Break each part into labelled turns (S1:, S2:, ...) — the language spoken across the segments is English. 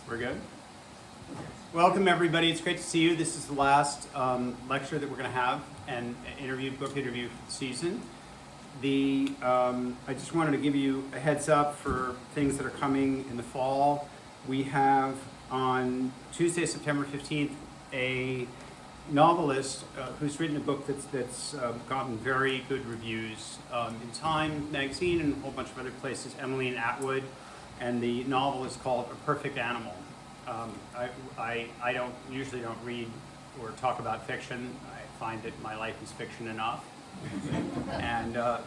S1: We're good? Welcome everybody, it's great to see you. This is the last lecture that we're going to have, and book interview for the season. I just wanted to give you a heads up for things that are coming in the fall. We have on Tuesday, September 15th, a novelist who's written a book that's gotten very good reviews in Time magazine and a whole bunch of other places, Emmeline Atwood, and the novel is called A Perfect Animal. I usually don't read or talk about fiction. I find that my life is fiction enough.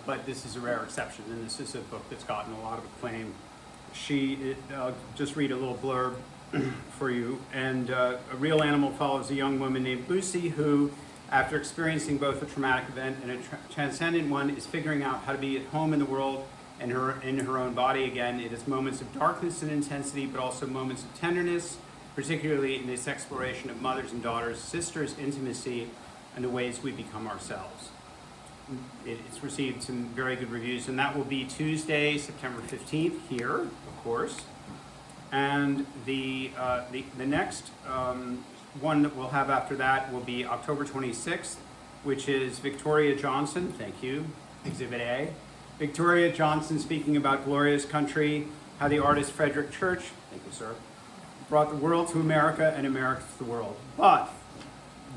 S1: But this is a rare exception, and this is a book that's gotten a lot of acclaim. Just read a little blurb for you. And A Real Animal follows a young woman named Lucy who, after experiencing both a traumatic event and a transcendent one, is figuring out how to be at home in the world and in her own body again. It is moments of darkness and intensity, but also moments of tenderness, particularly in this exploration of mothers and daughters, sisters, intimacy, and the ways we become ourselves. It's received some very good reviews, and that will be Tuesday, September 15th here, of course. And the next one that we'll have after that will be October 26th, which is Victoria Johnson, thank you, Exhibit A. Victoria Johnson speaking about Glorious Country, how the artist Frederick Church, thank you sir, brought the world to America and America to the world. But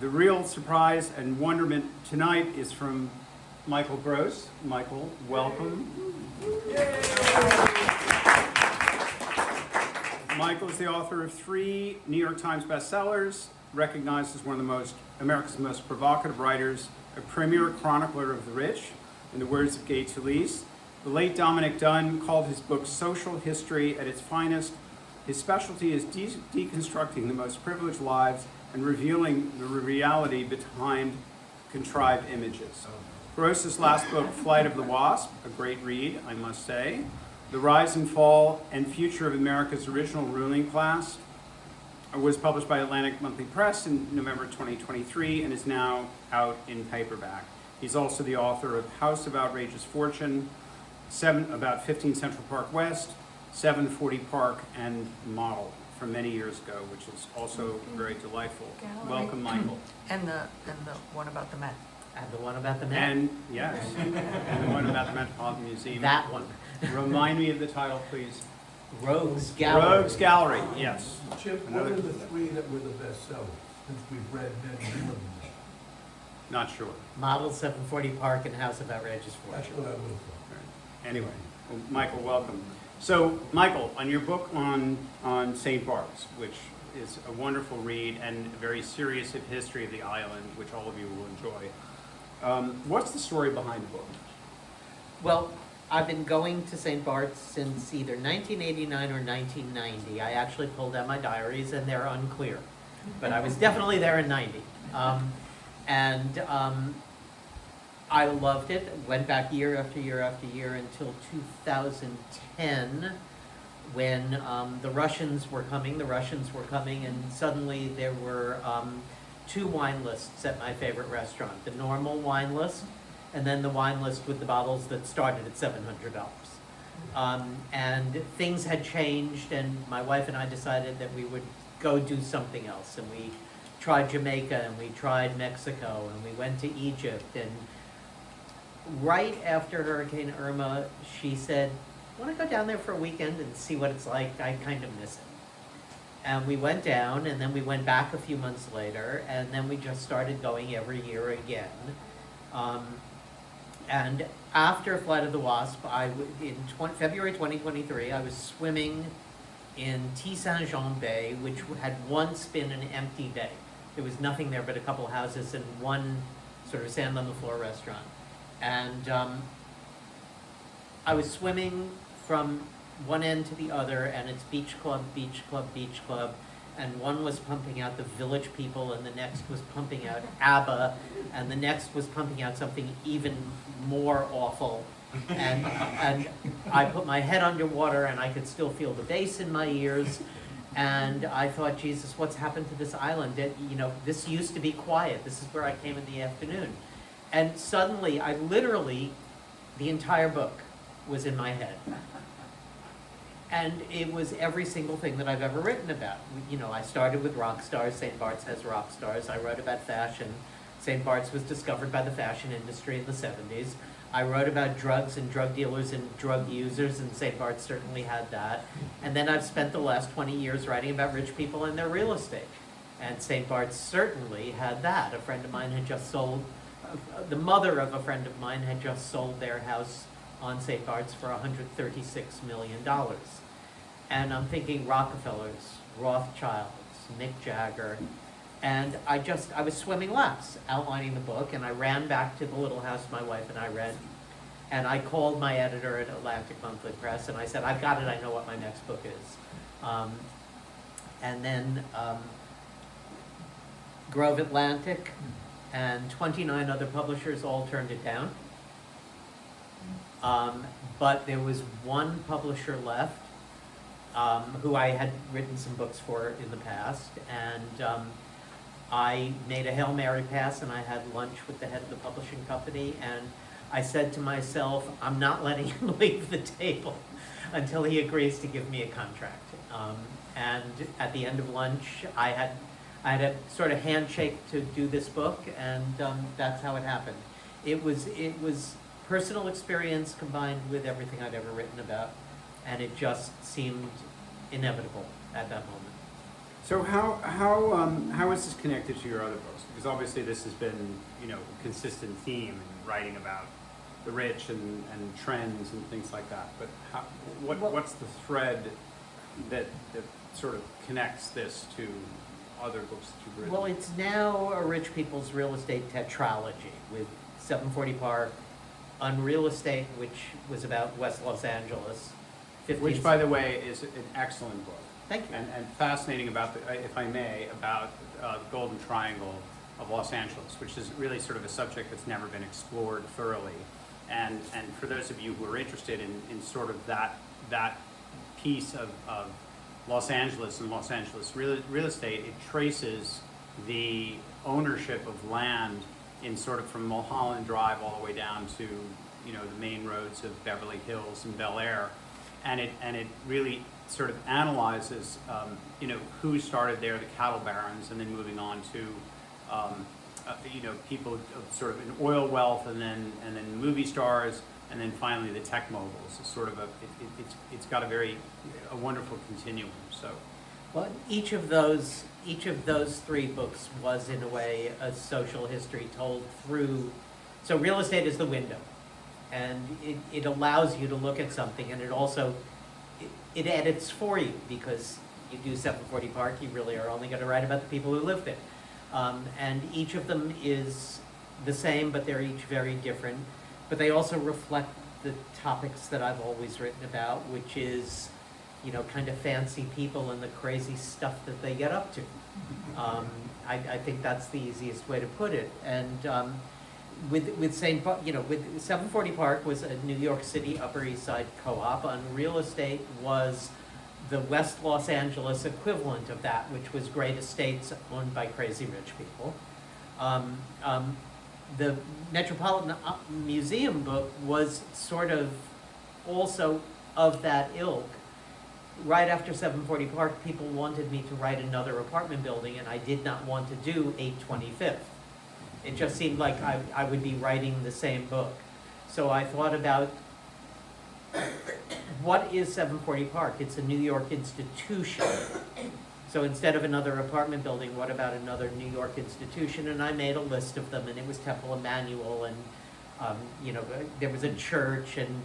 S1: the real surprise and wonderment tonight is from Michael Gross. Michael, welcome. Michael is the author of 3 New York Times bestsellers, recognized as one of America's most provocative writers, a premier chronicler of the rich, in the words of Gay Talese. The late Dominic Dunn called his book social history at its finest. His specialty is deconstructing the most privileged lives and revealing the reality behind contrived images. Gross's last book, Flight of the Wasp, a great read, I must say. The Rise and Fall and Future of America's Original Ruling Class was published by Atlantic Monthly Press in November 2023 and is now out in paperback. He's also the author of House of Outrageous Fortune, about 15 Central Park West, 740 Park, and Model from many years ago, which is also very delightful.
S2: Gallery.
S1: Welcome, Michael.
S2: And the one about the Met.
S3: And the one about the Met.
S1: And yes, and the one about the Metropolitan Museum.
S3: That one.
S1: Remind me of the title, please.
S3: Rogues Gallery.
S1: Rogues Gallery, yes.
S4: Chip, what are the 3 that were the bestsellers, since we've read many of them?
S1: Not sure.
S3: Model, 740 Park, and House of Outrageous
S4: That's
S3: Fortune.
S4: what I would have thought.
S1: Anyway, well, Michael, welcome. So, Michael, on your book on St. Barth's, which is a wonderful read and a very serious history of the island, which all of you will enjoy, what's the story behind the book?
S3: Well, I've been going to St. Bart's since either 1989 or 1990. I actually pulled out my diaries, and they're unclear. But I was definitely there in 90. I loved it. Went back year after year after year until 2010, when the Russians were coming, and suddenly there were 2 wine lists at my favorite restaurant. The normal wine list, and then the wine list with the bottles that started at $700. And things had changed, and my wife and I decided that we would go do something else. And we tried Jamaica, and we tried Mexico, and we went to Egypt. And right after Hurricane Irma, she said, want to go down there for a weekend and see what it's like? I kind of miss it. And we went down, and then we went back a few months later, and then we just started going every year again. And after Flight of the Wasp, in February 2023, I was swimming in T. Saint-Jean Bay, which had once been an empty bay. There was nothing there but a couple houses and one sort of sand-on-the-floor restaurant. And I was swimming from one end to the other, and it's beach club, beach club, beach club. And one was pumping out the Village People, and the next was pumping out ABBA, and the next was pumping out something even more awful. And I put my head underwater, and I could still feel the bass in my ears. And I thought, Jesus, what's happened to this island? This used to be quiet. This is where I came in the afternoon. And suddenly, the entire book was in my head. And it was every single thing that I've ever written about. You know, I started with rock stars. St. Bart's has rock stars. I wrote about fashion. St. Bart's was discovered by the fashion industry in the 70s. I wrote about drugs and drug dealers and drug users, and St. Bart's certainly had that. And then I've spent the last 20 years writing about rich people and their real estate. And St. Bart's certainly had that. A friend of mine had just sold, the mother of a friend of mine had just sold their house on St. Bart's for $136 million. And I'm thinking Rockefellers, Rothschilds, Mick Jagger, and I was swimming laps outlining the book, and I ran back to the little house my wife and I rent, and I called my editor at Atlantic Monthly Press, and I said, I've got it, I know what my next book is. And then Grove Atlantic and 29 other publishers all turned it down. But there was one publisher left who I had written some books for in the past, and I made a Hail Mary pass, and I had lunch with the head of the publishing company, and I said to myself, I'm not letting him leave the table until he agrees to give me a contract. And at the end of lunch, I had a sort of handshake to do this book, and that's how it happened. It was personal experience combined with everything I'd ever written about, and it just seemed inevitable at that moment.
S1: So how is this connected to your other books? Because obviously this has been, you know, a consistent theme in writing about the rich and trends and things like that. But what's the thread that sort of connects this to other books that you've written?
S3: Well, it's now a rich people's real estate tetralogy with 740 Park, Unreal Estate, which was about West Los Angeles.
S1: Which, by the way, is an excellent book.
S3: Thank you.
S1: And fascinating about, if I may, about the Golden Triangle of Los Angeles, which is really sort of a subject that's never been explored thoroughly. And for those of you who are interested in sort of that piece of Los Angeles and Los Angeles real estate, it traces the ownership of land in sort of from Mulholland Drive all the way down to, you know, the main roads of Beverly Hills and Bel Air. And it really sort of analyzes, you know, who started there, the cattle barons, and then moving on to, you know, people of sort of an oil wealth, and then movie stars, and then finally the tech moguls. It's sort of it's got a wonderful continuum. So,
S3: well, each of those three books was in a way a social history told through. So real estate is the window, and it allows you to look at something, and it also it edits for you, because you do 740 Park, you really are only going to write about the people who live there. And each of them is the same, but they're each very different. But they also reflect the topics that I've always written about, which is, you know, kind of fancy people and the crazy stuff that they get up to. I think that's the easiest way to put it. And with 740 Park was a New York City Upper East Side co-op. On real estate was the West Los Angeles equivalent of that, which was great estates owned by crazy rich people. The Metropolitan Museum book was sort of also of that ilk. Right after 740 Park, people wanted me to write another apartment building, and I did not want to do 825th. It just seemed like I would be writing the same book. So I thought about, what is 740 Park? It's a New York institution. So instead of another apartment building, what about another New York institution? And I made a list of them, and it was Temple Emmanuel, and you know, there was a church, and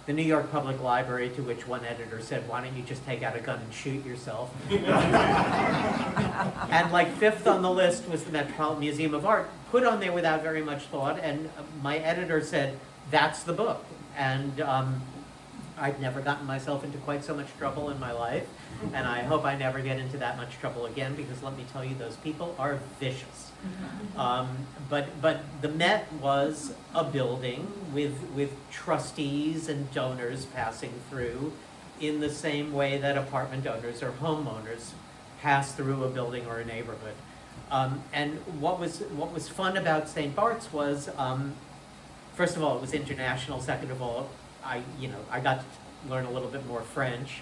S3: the New York Public Library, to which one editor said, why don't you just take out a gun and shoot yourself? And like fifth on the list was the Metropolitan Museum of Art, put on there without very much thought, and my editor said, that's the book. And I've never gotten myself into quite so much trouble in my life, and I hope I never get into that much trouble again, because let me tell you, those people are vicious. But the Met was a building with trustees and donors passing through, in the same way that apartment owners or homeowners pass through a building or a neighborhood. And what was fun about St. Bart's was, first of all, it was international. Second of all, I got to learn a little bit more French.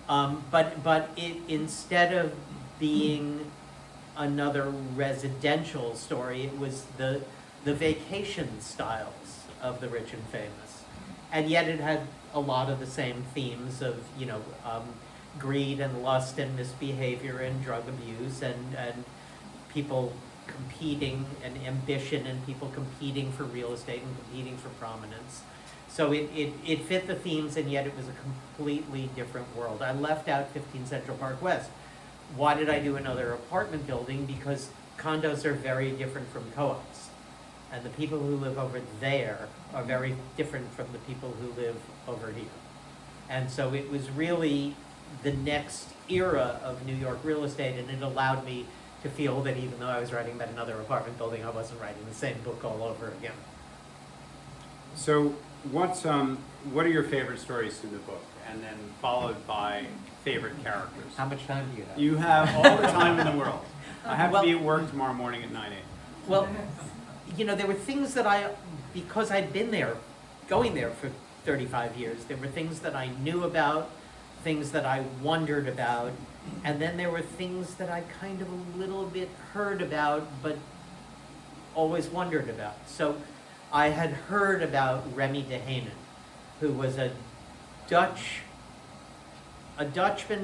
S3: But it, instead of being another residential story, it was the vacation styles of the rich and famous. And yet it had a lot of the same themes of, greed and lust and misbehavior and drug abuse and people competing and ambition and people competing for real estate and competing for prominence. So it fit the themes, and yet it was a completely different world. I left out 15 Central Park West. Why did I do another apartment building? Because condos are very different from co-ops. And the people who live over there are very different from the people who live over here. And so it was really the next era of New York real estate, and it allowed me to feel that even though I was writing about another apartment building, I wasn't writing the same book all over again.
S1: So what are your favorite stories in the book? And then followed by favorite characters.
S3: How much time do you have?
S1: You have all the time in the world. I have to be
S3: Well-
S1: at work tomorrow morning at 9 a.m.
S3: Well, there were things that because I'd been there, going there for 35 years, there were things that I knew about, things that I wondered about, and then there were things that I kind of a little bit heard about, but always wondered about. So I had heard about Remy de Haenen, who was a Dutchman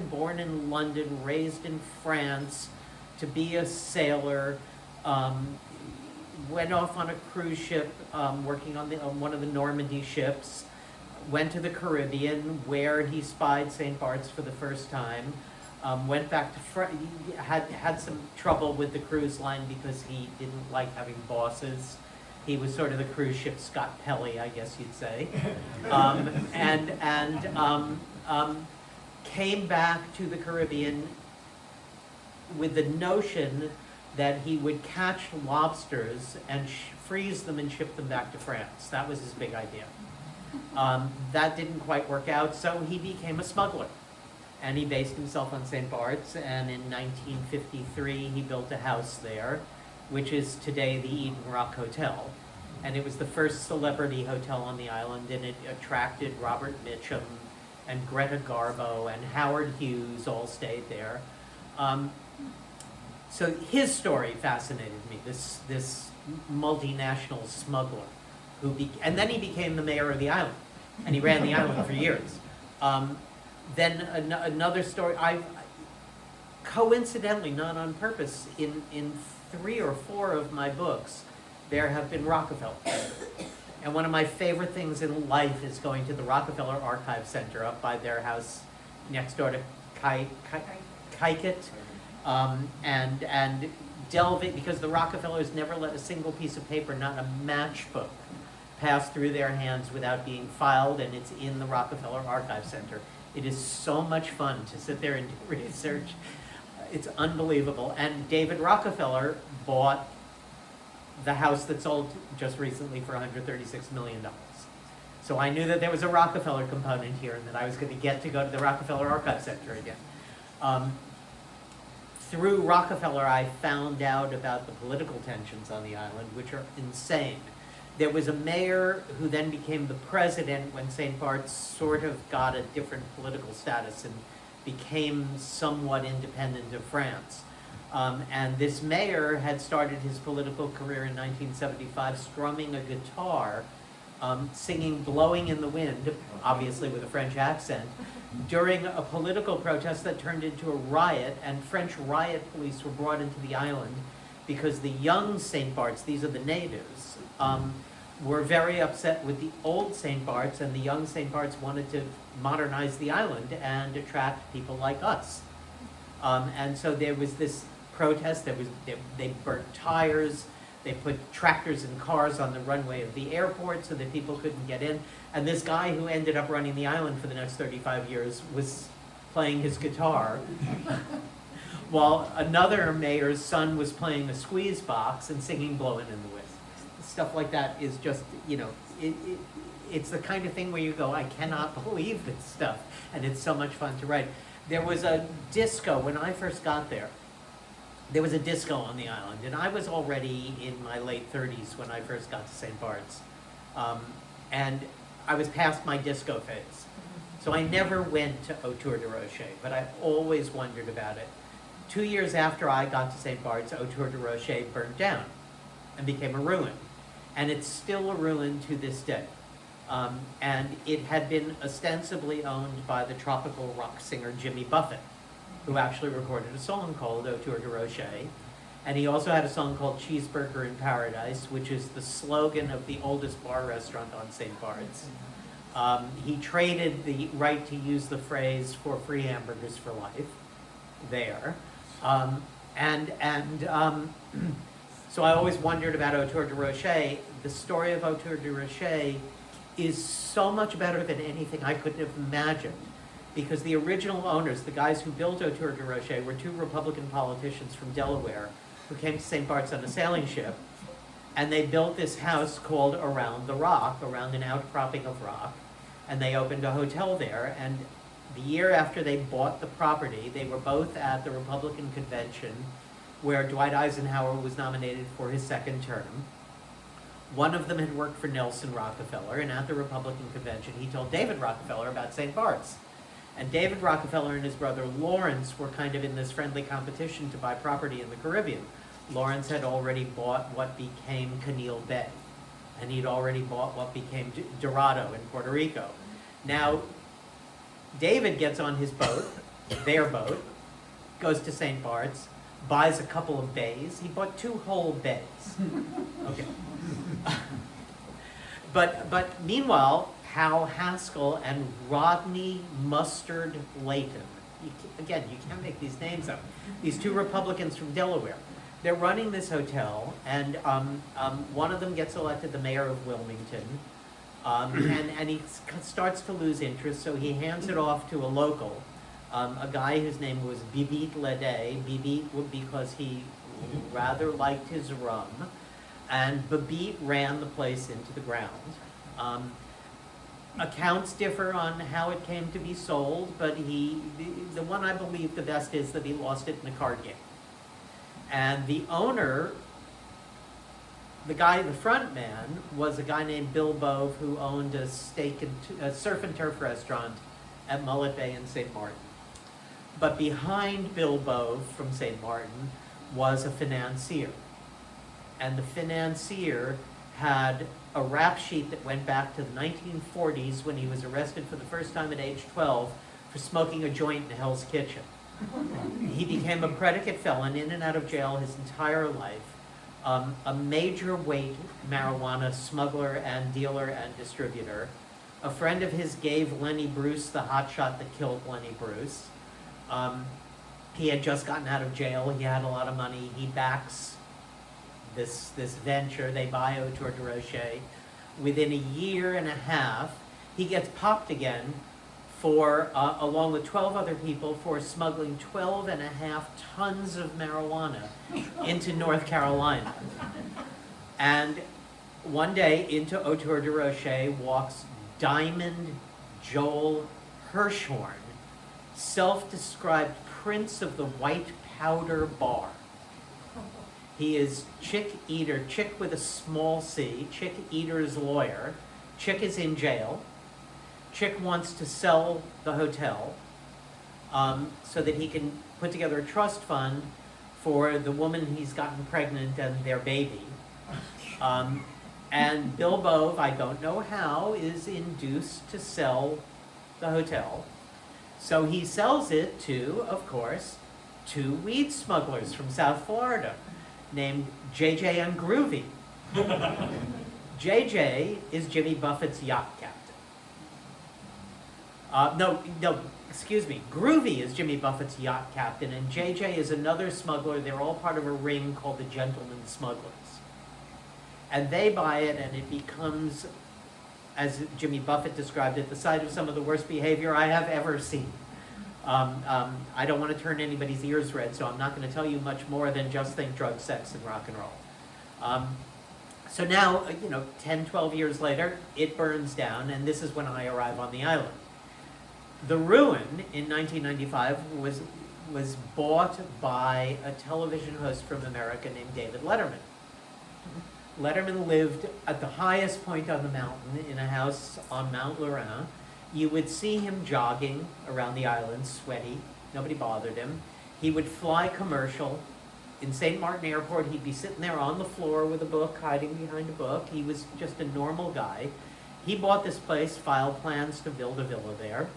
S3: born in London, raised in France, to be a sailor, went off on a cruise ship, working on one of the Normandy ships, went to the Caribbean, where he spied St. Bart's for the first time, went back to had some trouble with the cruise line because he didn't like having bosses. He was sort of the cruise ship Scott Pelley, I guess you'd say, came back to the Caribbean with the notion that he would catch lobsters and freeze them and ship them back to France. That was his big idea. That didn't quite work out, so he became a smuggler. And he based himself on St. Bart's, and in 1953 he built a house there, which is today the Eden Rock Hotel. And it was the first celebrity hotel on the island, and it attracted Robert Mitchum and Greta Garbo and Howard Hughes all stayed there. So his story fascinated me, this multinational smuggler, and then he became the mayor of the island, and he ran the island for years. Then another story, coincidentally, not on purpose, in 3 or 4 of my books, there have been Rockefellers. And one of my favorite things in life is going to the Rockefeller Archive Center up by their house next door to Kaiket, and delving, because the Rockefellers never let a single piece of paper, not a matchbook, pass through their hands without being filed, and it's in the Rockefeller Archive Center. It is so much fun to sit there and do research. It's unbelievable. And David Rockefeller bought the house that sold just recently for $136 million. So I knew that there was a Rockefeller component here and that I was going to get to go to the Rockefeller Archive Center again. Through Rockefeller, I found out about the political tensions on the island, which are insane. There was a mayor who then became the president when St. Bart's sort of got a different political status and became somewhat independent of France. And this mayor had started his political career in 1975 strumming a guitar, singing Blowing in the Wind, obviously with a French accent, during a political protest that turned into a riot, and French riot police were brought into the island because the young St. Bart's, these are the natives, were very upset with the old St. Bart's, and the young St. Bart's wanted to modernize the island and attract people like us. And so there was this protest. They burnt tires. They put tractors and cars on the runway of the airport so that people couldn't get in. And this guy who ended up running the island for the next 35 years was playing his guitar, while another mayor's son was playing a squeeze box and singing Blowin' in the Wind. Stuff like that is just, it's the kind of thing where you go, I cannot believe this stuff, and it's so much fun to write. There was a disco, when I first got there, there was a disco on the island, and I was already in my late 30s when I first got to St. Bart's. And I was past my disco phase. So I never went to Autour de Rocher, but I always wondered about it. 2 years after I got to St. Bart's, Autour de Rocher burned down and became a ruin. And it's still a ruin to this day. And it had been ostensibly owned by the tropical rock singer Jimmy Buffett, who actually recorded a song called Autour de Rocher. And he also had a song called Cheeseburger in Paradise, which is the slogan of the oldest bar restaurant on St. Bart's. He traded the right to use the phrase for free hamburgers for life there. So I always wondered about Autour de Rocher. The story of Autour de Rocher is so much better than anything I could have imagined, because the original owners, the guys who built Autour de Rocher, were two Republican politicians from Delaware who came to St. Bart's on a sailing ship, and they built this house called Around the Rock, around an outcropping of rock, and they opened a hotel there. And the year after they bought the property, they were both at the Republican convention where Dwight Eisenhower was nominated for his second term. One of them had worked for Nelson Rockefeller, and at the Republican convention, he told David Rockefeller about St. Bart's. And David Rockefeller and his brother Lawrence were kind of in this friendly competition to buy property in the Caribbean. Lawrence had already bought what became Canil Bay, and he'd already bought what became Dorado in Puerto Rico. Now, David gets on his boat, their boat, goes to St. Bart's, buys a couple of bays. He bought 2 whole bays. Okay. But meanwhile, Hal Haskell and Rodney Mustard Layton, you can't make these names up, these 2 Republicans from Delaware. They're running this hotel, and one of them gets elected the mayor of Wilmington, and he starts to lose interest, so he hands it off to a local, a guy whose name was Bibit Lede. Bibit because he rather liked his rum, and Bibit ran the place into the ground. Accounts differ on how it came to be sold, but the one I believe the best is that he lost it in a card game. And the owner, the front man, was a guy named Bill Bove, who owned a surf and turf restaurant at Mullet Bay in St. Martin. But behind Bill Bove from St. Martin was a financier. And the financier had a rap sheet that went back to the 1940s, when he was arrested for the first time at age 12 for smoking a joint in Hell's Kitchen. He became a predicate felon, in and out of jail his entire life, a major weight marijuana smuggler and dealer and distributor. A friend of his gave Lenny Bruce the hotshot that killed Lenny Bruce. He had just gotten out of jail. He had a lot of money. He backs this venture. They buy Autour de Rocher. Within a year and a half, he gets popped again for, along with 12 other people, for smuggling 12.5 tons of marijuana into North Carolina. And one day, into Autour de Rocher walks Diamond Joel Hirshhorn, self-described prince of the white powder bar. He is Chick Eater, Chick with a small c, Chick Eater's lawyer. Chick is in jail. Chick wants to sell the hotel so that he can put together a trust fund for the woman he's gotten pregnant and their baby. And Bill Bove, I don't know how, is induced to sell the hotel. So he sells it to, of course, 2 weed smugglers from South Florida named JJ and Groovy. JJ is Jimmy Buffett's yacht captain. Groovy is Jimmy Buffett's yacht captain, and JJ is another smuggler. They're all part of a ring called the Gentlemen Smugglers. And they buy it, and it becomes, as Jimmy Buffett described it, the site of some of the worst behavior I have ever seen. I don't want to turn anybody's ears red, so I'm not going to tell you much more than just think drugs, sex, and rock and roll. So now, 10, 12 years later, it burns down, and this is when I arrive on the island. The ruin in 1995 was bought by a television host from America named David Letterman. Letterman lived at the highest point on the mountain in a house on Mount Lorraine. You would see him jogging around the island, sweaty. Nobody bothered him. He would fly commercial. In St. Martin Airport, he'd be sitting there on the floor with a book, hiding behind a book. He was just a normal guy. He bought this place, filed plans to build a villa there.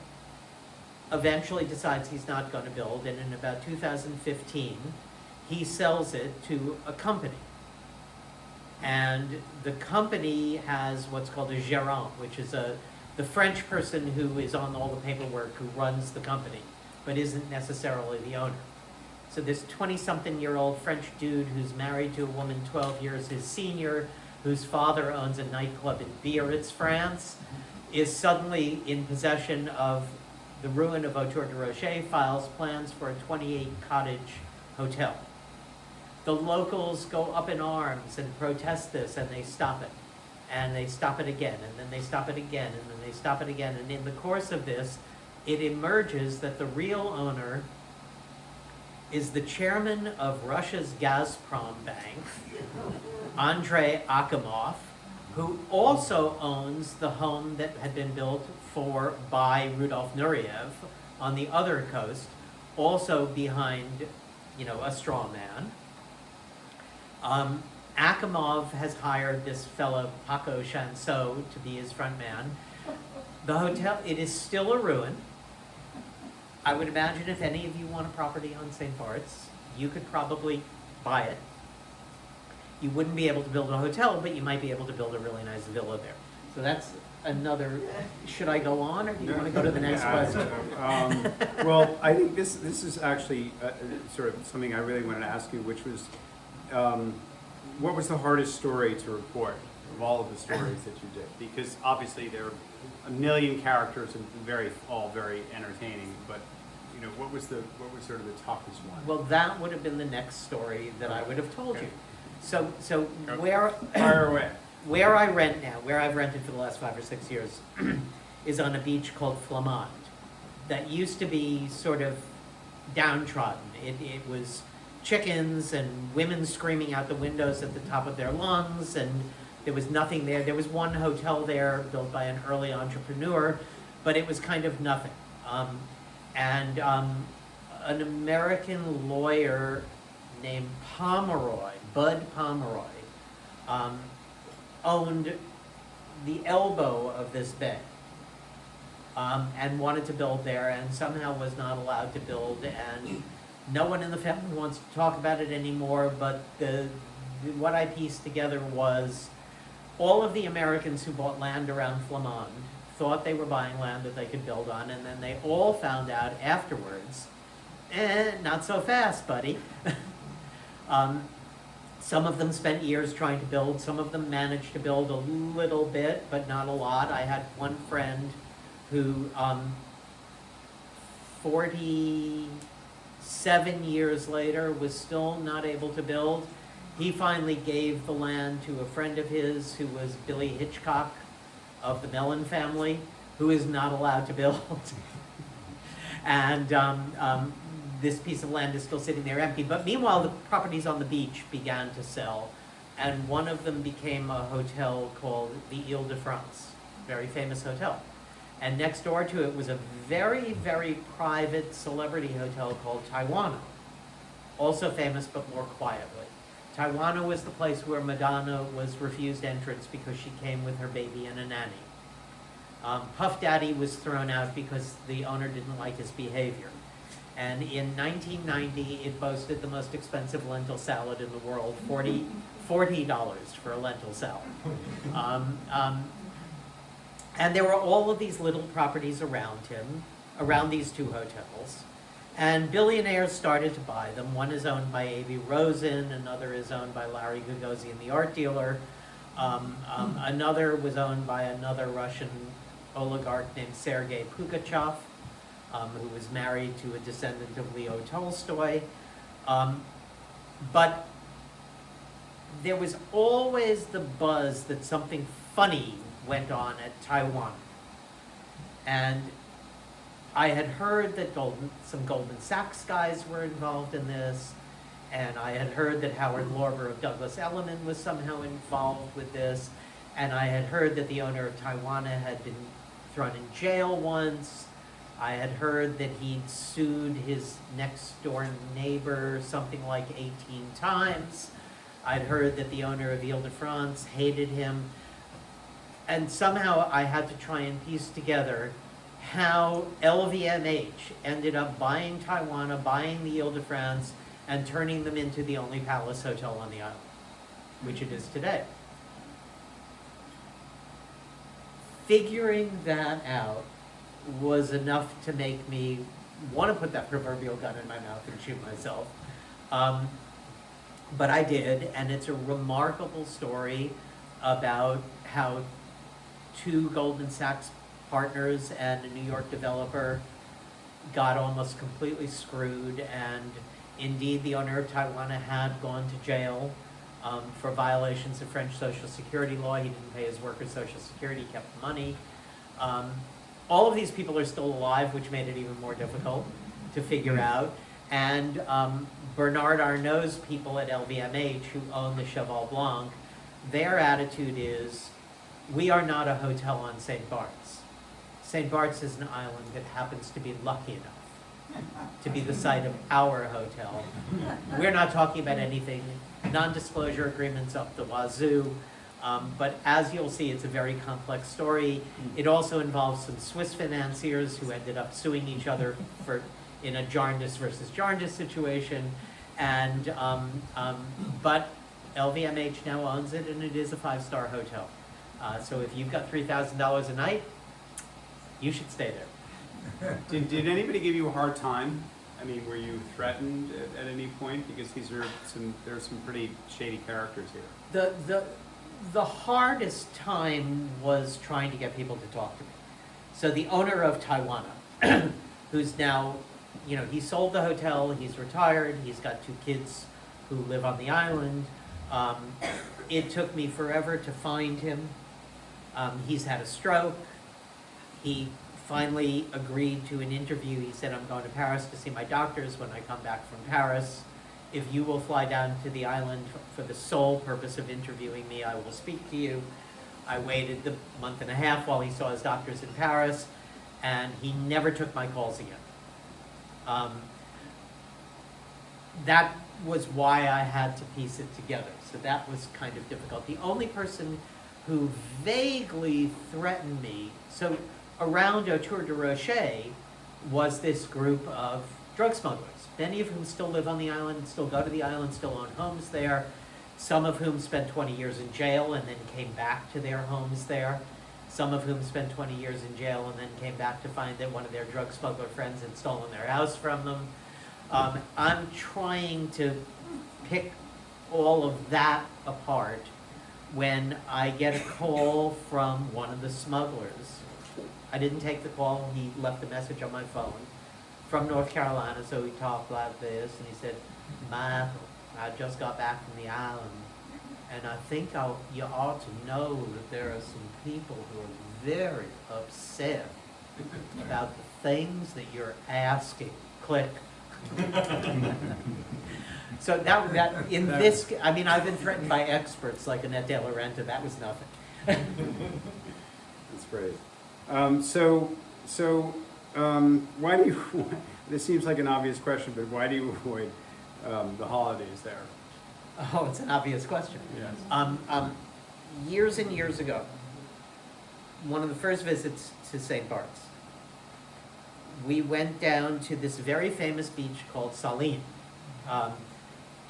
S3: Eventually decides he's not going to build, and in about 2015, he sells it to a company. And the company has what's called a gérant, which is the French person who is on all the paperwork, who runs the company, but isn't necessarily the owner. So this 20-something-year-old French dude who's married to a woman 12 years his senior, whose father owns a nightclub in Biarritz, France, is suddenly in possession of the ruin of Autour de Rocher, files plans for a 28-cottage hotel. The locals go up in arms and protest this, and they stop it. And they stop it again, and then they stop it again, and then they stop it again. And in the course of this, it emerges that the real owner is the chairman of Russia's Gazprom Bank, Andrei Akimov, who also owns the home that had been built by Rudolf Nureyev on the other coast, also behind, a straw man. Akimov has hired this fellow, Paco Chanceau, to be his front man. The hotel, it is still a ruin. I would imagine if any of you want a property on St. Barth's, you could probably buy it. You wouldn't be able to build a hotel, but you might be able to build a really nice villa there. So that's another, should I go on, or do you want to go to the next question?
S1: Well, I think this is actually sort of something I really wanted to ask you, which was, what was the hardest story to report of all of the stories that you did? Because obviously there are a million characters and all very entertaining, but what was sort of the toughest one?
S3: Well, that would have been the next story that I would have told you. So where
S1: Fire away.
S3: where I rent now, where I've rented for the last 5 or 6 years, is on a beach called Flamand. That used to be sort of downtrodden. It was chickens and women screaming out the windows at the top of their lungs, and there was nothing there. There was one hotel there built by an early entrepreneur, but it was kind of nothing. An American lawyer named Bud Pomeroy, owned the elbow of this bay, and wanted to build there, and somehow was not allowed to build, and no one in the family wants to talk about it anymore. But what I pieced together was all of the Americans who bought land around Flamand thought they were buying land that they could build on, and then they all found out afterwards, not so fast, buddy. Some of them spent years trying to build. Some of them managed to build a little bit, but not a lot. I had one friend who, 47 years later, was still not able to build. He finally gave the land to a friend of his who was Billy Hitchcock of the Mellon family, who is not allowed to build. And this piece of land is still sitting there empty. But meanwhile, the properties on the beach began to sell, and one of them became a hotel called the Ile-de-France, very famous hotel. And next door to it was a very, very private celebrity hotel called Taiwana, also famous but more quietly. Taiwana was the place where Madonna was refused entrance because she came with her baby and a nanny. Puff Daddy was thrown out because the owner didn't like his behavior. And in 1990, it boasted the most expensive lentil salad in the world, $40 for a lentil salad. And there were all of these little properties around him, around these two hotels. And Billionaires started to buy them. One is owned by A.B. Rosen, another is owned by Larry Gagosian, the art dealer. Another was owned by another Russian oligarch named Sergei Pugachev, who was married to a descendant of Leo Tolstoy. But there was always the buzz that something funny went on at Taiwan. And I had heard that some Goldman Sachs guys were involved in this, and I had heard that Howard Lorber of Douglas Elliman was somehow involved with this, and I had heard that the owner of Taiwan had been thrown in jail once. I had heard that he'd sued his next door neighbor something like 18 times. I'd heard that the owner of Ile-de-France hated him. And somehow I had to try and piece together how LVMH ended up buying Taiwan, buying the Ile-de-France, and turning them into the only palace hotel on the island, which it is today. Figuring that out was enough to make me want to put that proverbial gun in my mouth and shoot myself. But I did, and it's a remarkable story about how two Goldman Sachs partners and a New York developer got almost completely screwed, and indeed the owner of Taiwan had gone to jail for violations of French Social Security law. He didn't pay his workers Social Security, he kept the money. All of these people are still alive, which made it even more difficult to figure out. And Bernard Arnault's people at LVMH, who own the Cheval Blanc, their attitude is, we are not a hotel on St. Barth's. St. Barth's is an island that happens to be lucky enough to be the site of our hotel. We're not talking about anything, non-disclosure agreements up the wazoo, but as you'll see, it's a very complex story. It also involves some Swiss financiers who ended up suing each other in a Jarndyce versus Jarndyce situation, and but LVMH now owns it, and it is a 5-star hotel. So if you've got $3,000 a night, you should stay there.
S1: Did anybody give you a hard time? I mean, were you threatened at any point? Because there are some pretty shady characters here.
S3: The hardest time was trying to get people to talk to me. So the owner of Taiwan, who's now, he sold the hotel, he's retired, he's got 2 kids who live on the island. It took me forever to find him. He's had a stroke. He finally agreed to an interview. He said, I'm going to Paris to see my doctors when I come back from Paris. If you will fly down to the island for the sole purpose of interviewing me, I will speak to you. I waited the month and a half while he saw his doctors in Paris, and he never took my calls again. That was why I had to piece it together. So that was kind of difficult. The only person who vaguely threatened me, so around Autour de Rocher was this group of drug smugglers, many of whom still live on the island, still go to the island, still own homes there, some of whom spent 20 years in jail and then came back to their homes there, some of whom spent 20 years in jail and then came back to find that one of their drug smuggler friends had stolen their house from them. I'm trying to pick all of that apart when I get a call from one of the smugglers. I didn't take the call, he left a message on my phone from North Carolina, so he talked like this, and he said, Michael, I just got back from the island, and I think you ought to know that there are some people who are very upset about the things that you're asking. Click. So that in this, I mean, I've been threatened by experts like Annette De La Renta. That was nothing.
S1: That's great. Why do you? This seems like an obvious question, but why do you avoid the holidays there?
S3: Oh, it's an obvious question.
S1: Yes.
S3: Years and years ago, one of the first visits to St. Barth's, we went down to this very famous beach called Saline.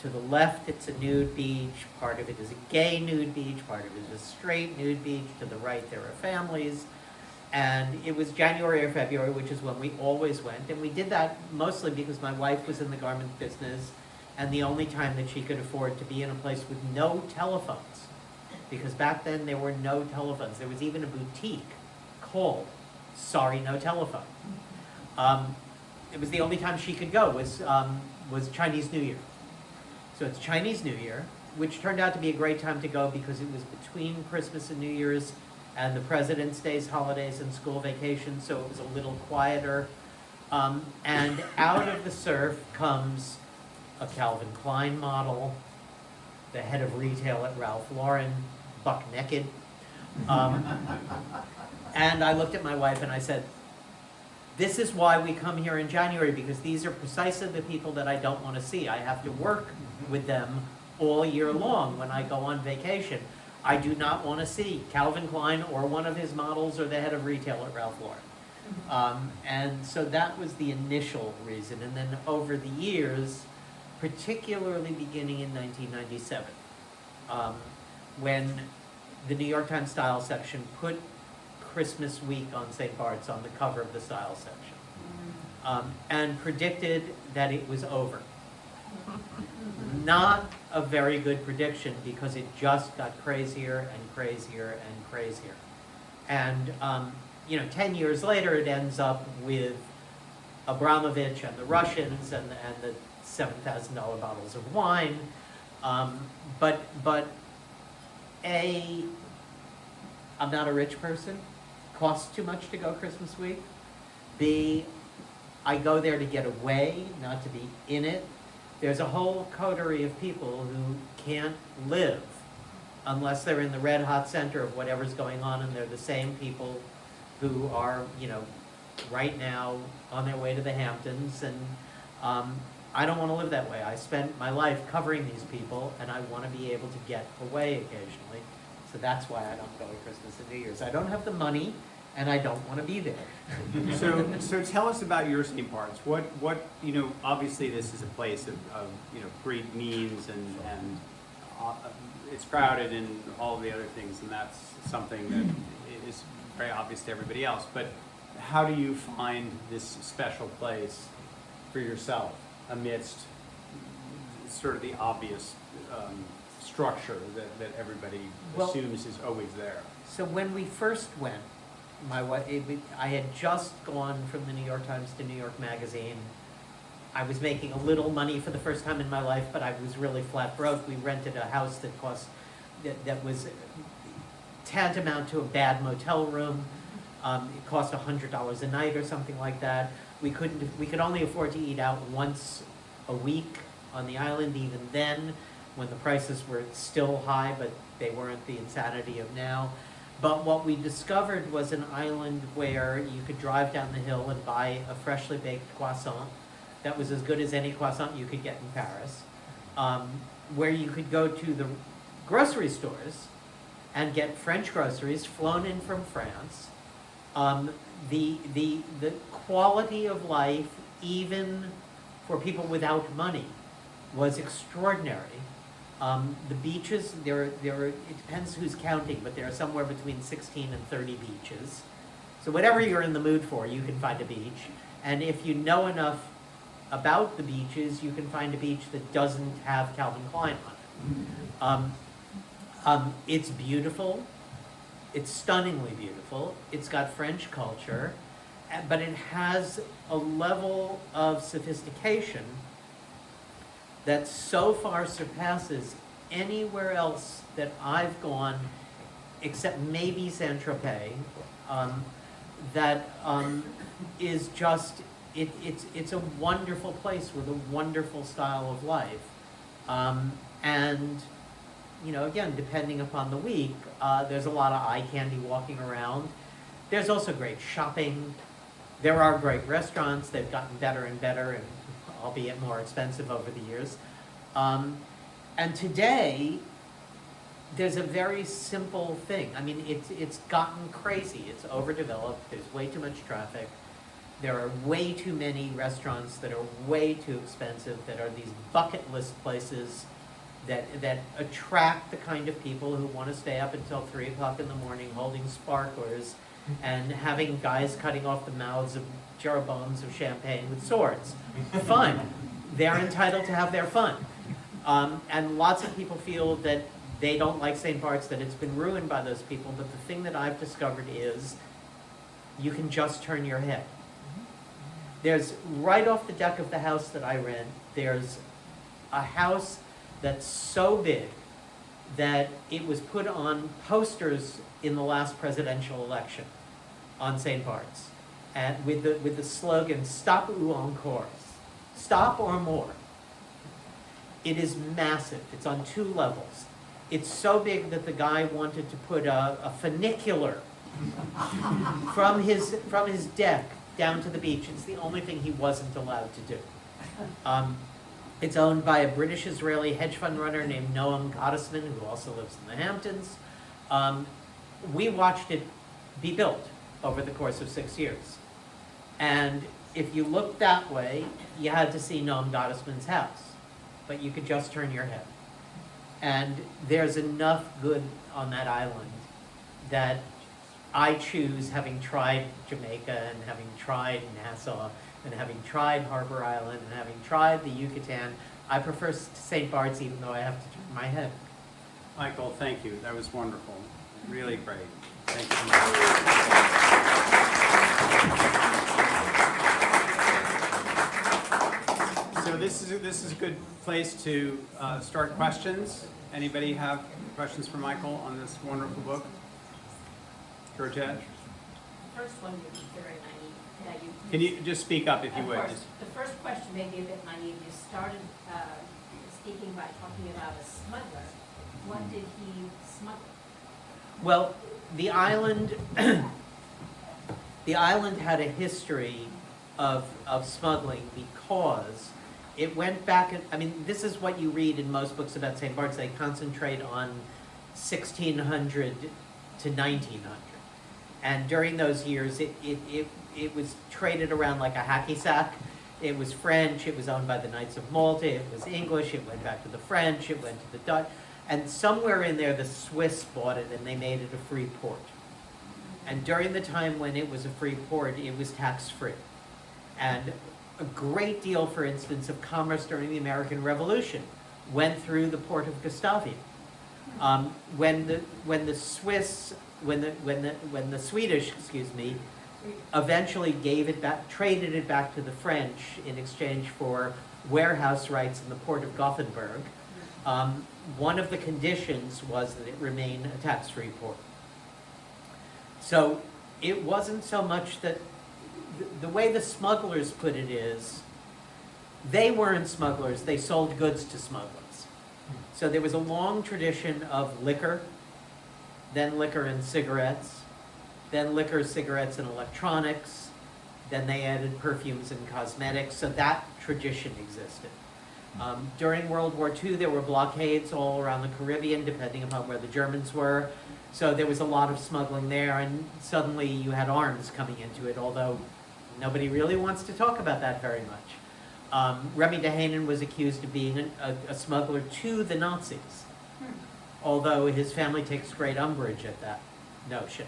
S3: To the left, it's a nude beach. Part of it is a gay nude beach. Part of it is a straight nude beach. To the right, there are families. And it was January or February, which is when we always went. And we did that mostly because my wife was in the garment business, and the only time that she could afford to be in a place with no telephones. Because back then, there were no telephones. There was even a boutique called Sorry No Telephone. It was the only time she could go, was Chinese New Year. So it's Chinese New Year, which turned out to be a great time to go because it was between Christmas and New Year's and the President's Day's holidays and school vacations, so it was a little quieter. And out of the surf comes a Calvin Klein model, the head of retail at Ralph Lauren, buck naked. And I looked at my wife and I said, this is why we come here in January, because these are precisely the people that I don't want to see. I have to work with them all year long when I go on vacation. I do not want to see Calvin Klein or one of his models or the head of retail at Ralph Lauren. And so that was the initial reason. And then over the years, particularly beginning in 1997, when the New York Times Style section put Christmas week on St. Bart's on the cover of the Style section, and predicted that it was over. Not a very good prediction, because it just got crazier and crazier and crazier. And 10 years later, it ends up with Abramovich and the Russians and the $7,000 bottles of wine. But I'm not a rich person. Costs too much to go Christmas week. B, I go there to get away, not to be in it. There's a whole coterie of people who can't live unless they're in the red hot center of whatever's going on, and they're the same people who are, right now on their way to the Hamptons. And I don't want to live that way. I spent my life covering these people, and I want to be able to get away occasionally. So that's why I don't go at Christmas and New Year's. I don't have the money, and I don't want to be there.
S1: So tell us about your St. Bart's. What obviously this is a place of great means, and it's crowded and all the other things, and that's something that is very obvious to everybody else. But how do you find this special place for yourself amidst sort of the obvious structure that everybody assumes is always there?
S3: So when we first went, my wife, I had just gone from the New York Times to New York Magazine. I was making a little money for the first time in my life, but I was really flat broke. We rented a house that was tantamount to a bad motel room. It cost $100 a night or something like that. We could only afford to eat out once a week on the island, even then, when the prices were still high, but they weren't the insanity of now. But what we discovered was an island where you could drive down the hill and buy a freshly baked croissant that was as good as any croissant you could get in Paris, where you could go to the grocery stores and get French groceries flown in from France. The quality of life, even for people without money, was extraordinary. The beaches, it depends who's counting, but there are somewhere between 16 and 30 beaches. So whatever you're in the mood for, you can find a beach. And if you know enough about the beaches, you can find a beach that doesn't have Calvin Klein on it. It's beautiful. It's stunningly beautiful. It's got French culture, but it has a level of sophistication that so far surpasses anywhere else that I've gone, except maybe Saint-Tropez, that is just, it's a wonderful place with a wonderful style of life. And, again, depending upon the week, there's a lot of eye candy walking around. There's also great shopping. There are great restaurants. They've gotten better and better, and albeit more expensive over the years. And today, there's a very simple thing. I mean, it's gotten crazy. It's overdeveloped. There's way too much traffic. There are way too many restaurants that are way too expensive, that are these bucket list places that attract the kind of people who want to stay up until 3 o'clock in the morning holding sparklers and having guys cutting off the mouths of Jeroboams of champagne with swords. Fun. They're entitled to have their fun. And lots of people feel that they don't like St. Bart's, that it's been ruined by those people. But the thing that I've discovered is you can just turn your head. There's, right off the deck of the house that I rent, there's a house that's so big that it was put on posters in the last presidential election on St. Bart's, and with the slogan, "Stop ou encore," stop or more. It is massive. It's on 2 levels. It's so big that the guy wanted to put a funicular From his deck down to the beach. It's the only thing he wasn't allowed to do. It's owned by a British-Israeli hedge fund runner named Noam Gottesman, who also lives in the Hamptons. We watched it be built over the course of 6 years. And if you looked that way, you had to see Noam Gottesman's house, but you could just turn your head. And there's enough good on that island that I choose, having tried Jamaica and having tried Nassau and having tried Harbor Island and having tried the Yucatan, I prefer St. Bart's even though I have to turn my head.
S1: Michael, thank you. That was wonderful. Really great. Thank you so much. So this is a good place to start questions. Anybody have questions for Michael on this wonderful book? Georgette?
S5: The first one would be very naive.
S1: Can you just speak up if you
S5: Of
S1: would?
S5: course.
S1: Just-
S5: The first question may be a bit naive. You started speaking by talking about a smuggler. What did he smuggle?
S3: Well, the island, the island had a history of smuggling because it went back, I mean, this is what you read in most books about St. Bart's. They concentrate on 1600 to 1900. And during those years, it was traded around like a hacky sack. It was French, it was owned by the Knights of Malta, it was English, it went back to the French, it went to the Dutch. And somewhere in there, the Swiss bought it and they made it a free port. And during the time when it was a free port, it was tax-free. And a great deal, for instance, of commerce during the American Revolution went through the port of Gustavia. When the Swedish, eventually gave it back, traded it back to the French in exchange for warehouse rights in the port of Gothenburg, one of the conditions was that it remain a tax-free port. So it wasn't so much that, the way the smugglers put it is, they weren't smugglers, they sold goods to smugglers. So there was a long tradition of liquor, then liquor and cigarettes, then liquor, cigarettes, and electronics, then they added perfumes and cosmetics, so that tradition existed. During World War II, there were blockades all around the Caribbean, depending upon where the Germans were. So there was a lot of smuggling there, and suddenly you had arms coming into it, although nobody really wants to talk about that very much. Remy Dehaenen was accused of being a smuggler to the Nazis, although his family takes great umbrage at that notion.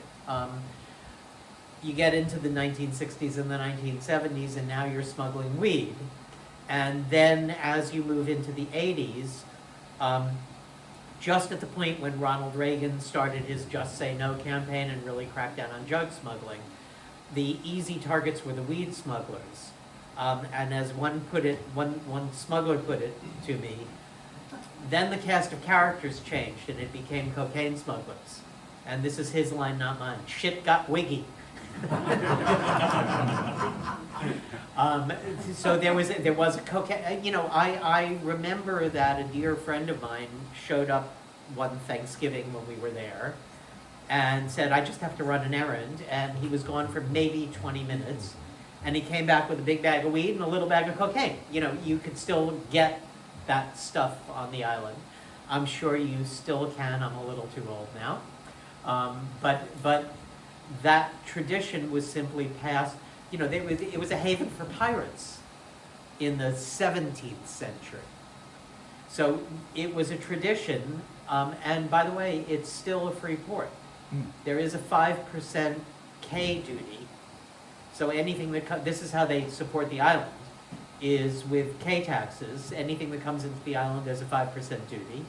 S3: You get into the 1960s and the 1970s, and now you're smuggling weed. And then as you move into the 80s, just at the point when Ronald Reagan started his Just Say No campaign and really cracked down on drug smuggling, the easy targets were the weed smugglers. And as one smuggler put it to me, then the cast of characters changed and it became cocaine smugglers. And this is his line, not mine. Shit got wiggy. So there was a cocaine, you know, I remember that a dear friend of mine showed up one Thanksgiving when we were there and said, I just have to run an errand, and he was gone for maybe 20 minutes, and he came back with a big bag of weed and a little bag of cocaine. You know, you could still get that stuff on the island. I'm sure you still can, I'm a little too old now. But that tradition was simply passed. You know, it was a haven for pirates in the 17th century. So it was a tradition, and by the way, it's still a free port. There is a 5% K duty. So anything that this is how they support the island, is with K taxes. Anything that comes into the island, there's a 5% duty.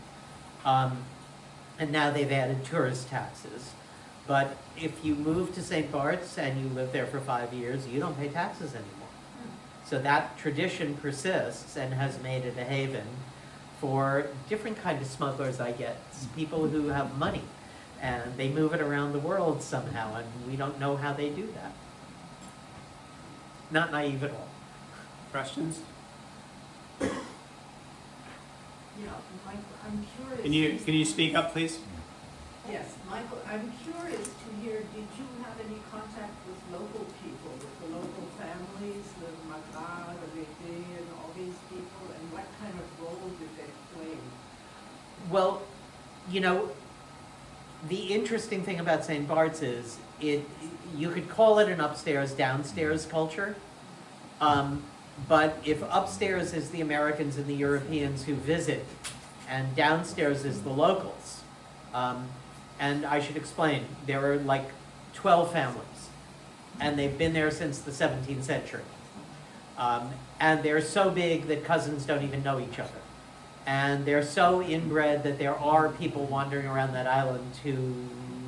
S3: And now they've added tourist taxes. But if you move to St. Bart's and you live there for 5 years, you don't pay taxes anymore. So that tradition persists and has made it a haven for different kind of smugglers, I guess, people who have money. And they move it around the world somehow, and we don't know how they do that. Not naive at all.
S1: Questions?
S6: You know, I'm curious.
S1: Can you speak up, please?
S6: Yes, Michael, I'm curious to hear, did you have any contact with local people, with the local families, the Magra, the Rede, and all these people, and what kind of role did they play?
S3: Well, you know, the interesting thing about St. Bart's is you could call it an upstairs downstairs culture, but if upstairs is the Americans and the Europeans who visit, and downstairs is the locals. And I should explain, there are like 12 families, and they've been there since the 17th century. And they're so big that cousins don't even know each other. And they're so inbred that there are people wandering around that island who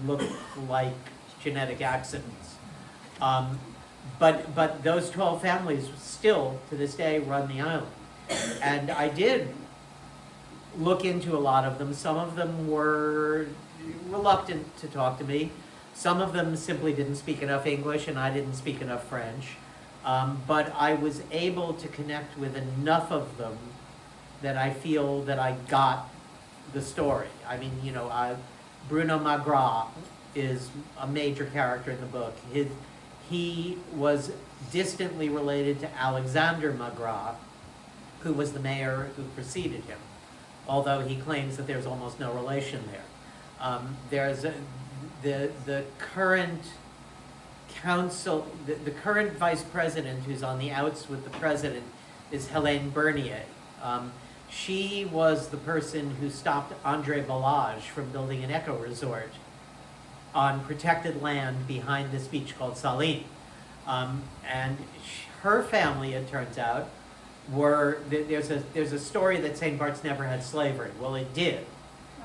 S3: look like genetic accidents. But those 12 families still, to this day, run the island. And I did look into a lot of them. Some of them were reluctant to talk to me. Some of them simply didn't speak enough English, and I didn't speak enough French. But I was able to connect with enough of them that I feel that I got the story. I mean, you know, Bruno Magra is a major character in the book. He was distantly related to Alexander Magra, who was the mayor who preceded him, although he claims that there's almost no relation there. There's the current council, the current vice president who's on the outs with the president is Helene Bernier. She was the person who stopped André Balazs from building an eco resort on protected land behind this beach called Saline. And her family, it turns out, there's a story that St. Bart's never had slavery. Well, it did.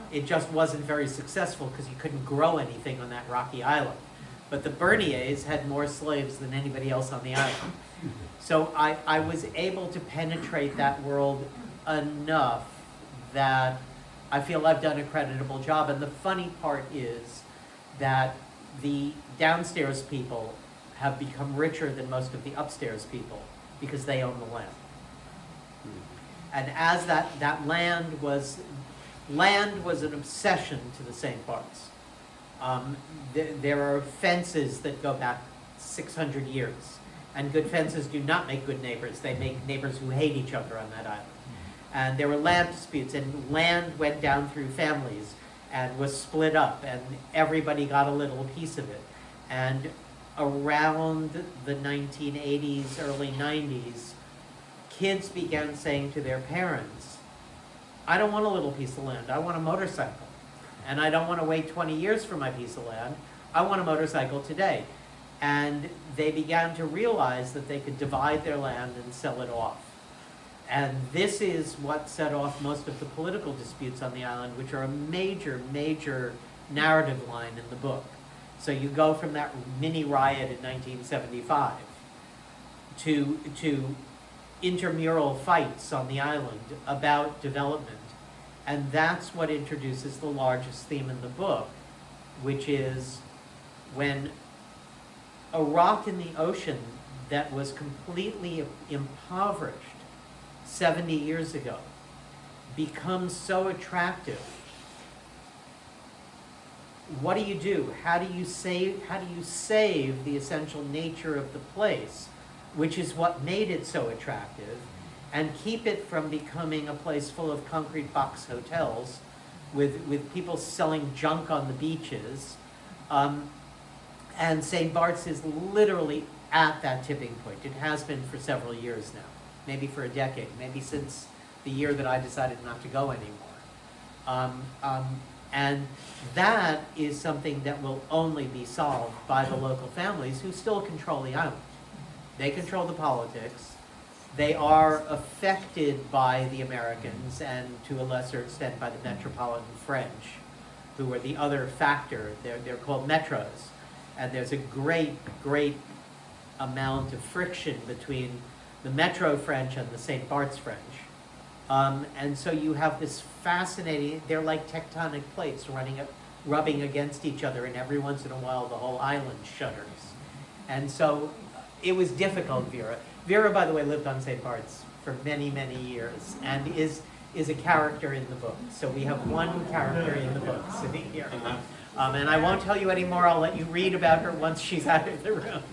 S3: It just wasn't very successful because you couldn't grow anything on that rocky island. But the Berniers had more slaves than anybody else on the island. So I was able to penetrate that world enough that I feel I've done a creditable job. And the funny part is that the downstairs people have become richer than most of the upstairs people because they own the land. And as that land was an obsession to the St. Bart's. There are fences that go back 600 years. And good fences do not make good neighbors. They make neighbors who hate each other on that island. And there were land disputes, and land went down through families and was split up, and everybody got a little piece of it. And around the 1980s, early 90s, kids began saying to their parents, I don't want a little piece of land, I want a motorcycle. And I don't want to wait 20 years for my piece of land, I want a motorcycle today. And they began to realize that they could divide their land and sell it off. And this is what set off most of the political disputes on the island, which are a major, major narrative line in the book. So you go from that mini riot in 1975 to intramural fights on the island about development. And that's what introduces the largest theme in the book, which is when a rock in the ocean that was completely impoverished 70 years ago becomes so attractive. What do you do? How do you save the essential nature of the place, which is what made it so attractive, and keep it from becoming a place full of concrete box hotels with people selling junk on the beaches? And St. Bart's is literally at that tipping point. It has been for several years now, maybe for a decade, maybe since the year that I decided not to go anymore. And that is something that will only be solved by the local families who still control the island. They control the politics. They are affected by the Americans and to a lesser extent by the metropolitan French, who are the other factor. They're called metros. And there's a great, great amount of friction between the Metro French and the St. Bart's French. And so you have this fascinating, they're like tectonic plates rubbing against each other, and every once in a while the whole island shudders. And so it was difficult, Vera. Vera, by the way, lived on St. Bart's for many, many years and is a character in the book. So we have one character in the book sitting here. And I won't tell you anymore. I'll let you read about her once she's out of the room.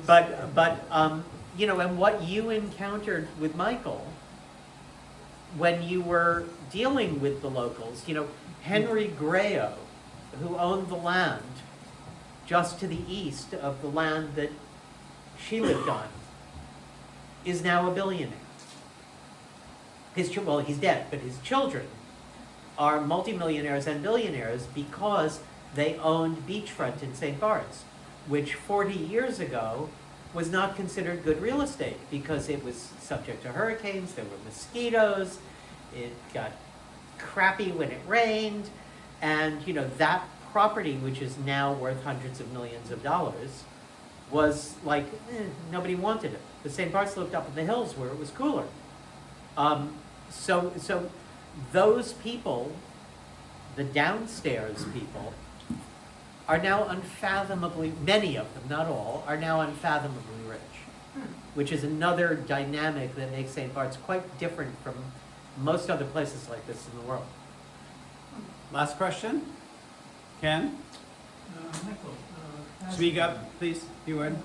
S3: But you know, and what you encountered with Michael when you were dealing with the locals, you know, Henry Grayo, who owned the land just to the east of the land that she lived on, is now a billionaire. Well, he's dead, but his children are multimillionaires and billionaires because they owned beachfront in St. Bart's, which 40 years ago was not considered good real estate because it was subject to hurricanes, there were mosquitoes, it got crappy when it rained, and you know, that property, which is now worth hundreds of millions of dollars, was like, nobody wanted it. The St. Bart's looked up in the hills where it was cooler. So those people, the downstairs people, are now unfathomably, many of them, not all, are now unfathomably rich, which is another dynamic that makes St. Bart's quite different from most other places like this in the world.
S1: Last question? Ken?
S7: Michael,
S1: Speak up, please, if you would.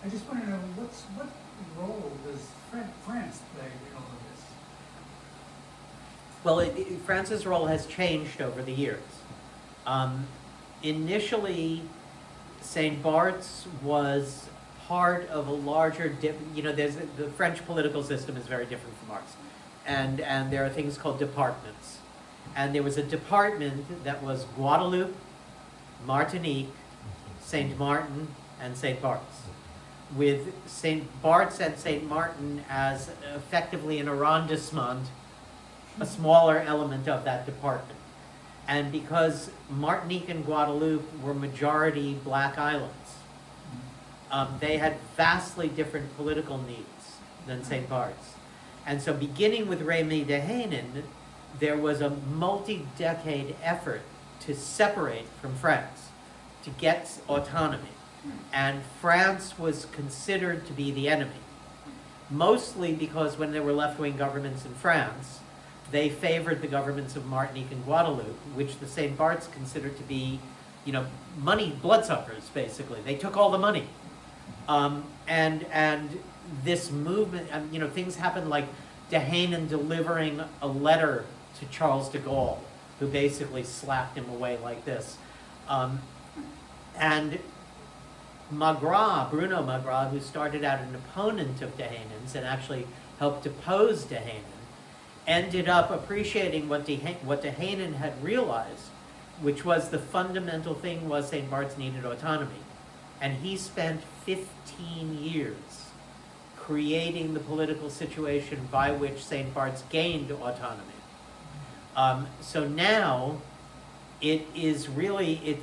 S7: I just want to know what role does France play in all of this?
S3: Well, France's role has changed over the years. Initially, St. Bart's was part of a larger, you know, the French political system is very different from ours. And there are things called departments. And there was a department that was Guadeloupe, Martinique, St. Martin, and St. Bart's, with St. Bart's and St. Martin as effectively an arrondissement, a smaller element of that department. And because Martinique and Guadeloupe were majority black islands, they had vastly different political needs than St. Bart's. And so beginning with Remy de Haenen, there was a multi-decade effort to separate from France, to get autonomy. And France was considered to be the enemy, mostly because when there were left-wing governments in France, they favored the governments of Martinique and Guadeloupe, which the St. Bart's considered to be, you know, money bloodsuckers, basically. They took all the money. And this movement, you know, things happened like de Haenen delivering a letter to Charles de Gaulle, who basically slapped him away like this. And Magras, Bruno Magras, who started out an opponent of de Haenen's and actually helped depose de Haenen, ended up appreciating what de Haenen had realized, which was the fundamental thing was St. Bart's needed autonomy. And he spent 15 years creating the political situation by which St. Bart's gained autonomy. So now, it is really,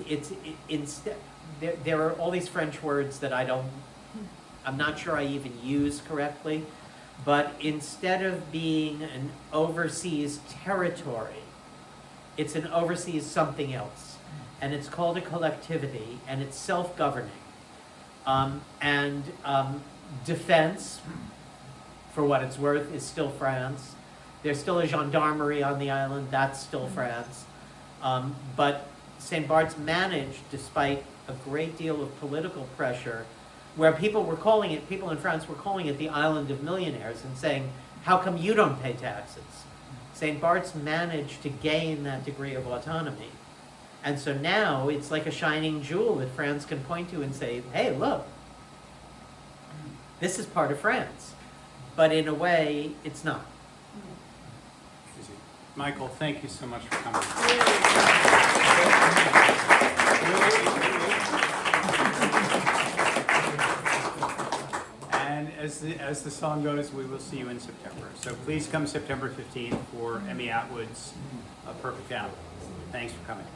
S3: instead, there are all these French words that I'm not sure I even use correctly, but instead of being an overseas territory, it's an overseas something else. And it's called a collectivity, and it's self-governing. Defense, for what it's worth, is still France. There's still a gendarmerie on the island, that's still France. But St. Bart's managed, despite a great deal of political pressure, where people in France were calling it the island of millionaires and saying, how come you don't pay taxes? St. Bart's managed to gain that degree of autonomy. And so now it's like a shining jewel that France can point to and say, hey, look, this is part of France. But in a way, it's not.
S1: Michael, thank you so much for coming. And as the song goes, we will see you in September. So please come September 15th for Emmy Atwood's Perfect Animal. Thanks for coming.